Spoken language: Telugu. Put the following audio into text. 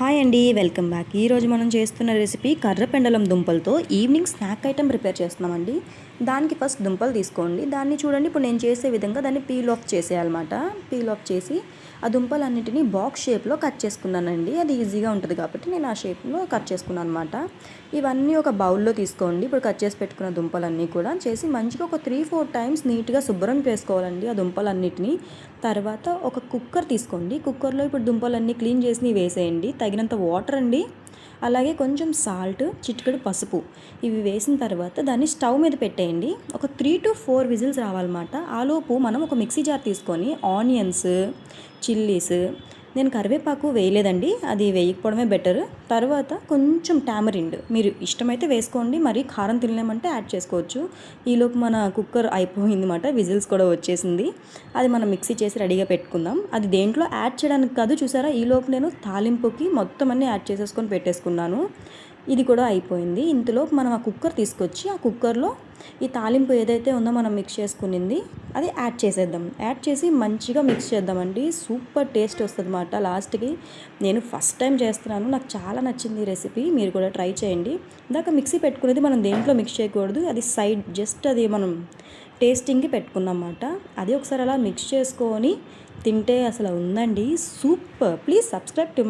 హాయ్ అండి, వెల్కమ్ బ్యాక్. ఈరోజు మనం చేస్తున్న రెసిపీ కర్రపెండలం దుంపలతో ఈవినింగ్ స్నాక్ ఐటెం ప్రిపేర్ చేస్తున్నామండి. దానికి ఫస్ట్ దుంపలు తీసుకోండి. దాన్ని చూడండి, ఇప్పుడు నేను చేసే విధంగా దాన్ని పీల్ ఆఫ్ చేసేయాలన్నమాట. పీల్ ఆఫ్ చేసి ఆ దుంపలన్నిటిని బాక్స్ షేప్లో కట్ చేసుకున్నానండి. అది ఈజీగా ఉంటుంది కాబట్టి నేను ఆ షేప్లో కట్ చేసుకున్నాను అనమాట. ఇవన్నీ ఒక బౌల్లో తీసుకోండి. ఇప్పుడు కట్ చేసి పెట్టుకున్న దుంపలన్నీ కూడా చేసి మంచిగా ఒక 3-4 టైమ్స్ నీట్గా శుభ్రం చేసుకోవాలండి ఆ దుంపలన్నిటిని. తర్వాత ఒక కుక్కర్ తీసుకోండి. కుక్కర్లో ఇప్పుడు దుంపలన్నీ క్లీన్ చేసి వేసేయండి. తగినంత వాటర్ అండి, అలాగే కొంచెం సాల్ట్, చిటికెడు పసుపు ఇవి వేసిన తర్వాత దాన్ని స్టవ్ మీద పెట్టేయండి. ఒక 3-4 విజిల్స్ రావాలన్నమాట. ఆలోపు మనం ఒక మిక్సీ జార్ తీసుకొని ఆనియన్స్, చిల్లీస్, నేను కరివేపాకు వేయలేదండి, అది వేయకపోవడమే బెటర్. తర్వాత కొంచెం టామరిండ్ మీరు ఇష్టమైతే వేసుకోండి, మరి కారం తినలేమంటే యాడ్ చేసుకోవచ్చు. ఈలోపు మన కుక్కర్ అయిపోయింది అన్నమాట, విజిల్స్ కూడా వచ్చేసింది. అది మనం మిక్సీ చేసి రెడీగా పెట్టుకుందాం. అది దేంట్లో యాడ్ చేయడానికి కాదు, చూసారా, ఈలోపు నేను తాలింపుకి మొత్తం అన్నీ యాడ్ చేసేసుకొని పెట్టేసుకున్నాను. ఇది కూడా అయిపోయింది. ఇంతలోపు మనం ఆ కుక్కర్ తీసుకొచ్చి ఆ కుక్కర్లో ఈ తాలింపు ఏదైతే ఉందో మనం మిక్స్ చేసుకునింది అది యాడ్ చేసేద్దాం. యాడ్ చేసి మంచిగా మిక్స్ చేద్దామండి. సూపర్ టేస్ట్ వస్తుంది అన్నమాట లాస్ట్కి. నేను ఫస్ట్ టైం చేస్తున్నాను, నాకు చాలా నచ్చింది ఈ రెసిపీ. మీరు కూడా ట్రై చేయండి. ఇందాక మిక్సీ పెట్టుకునేది మనం దేంట్లో మిక్స్ చేయకూడదు, అది సైడ్ జస్ట్ అది మనం టేస్టింగ్కి పెట్టుకున్నాం అన్నమాట. అది ఒకసారి అలా మిక్స్ చేసుకొని తింటే అసలు ఉందండి, super. Please subscribe to my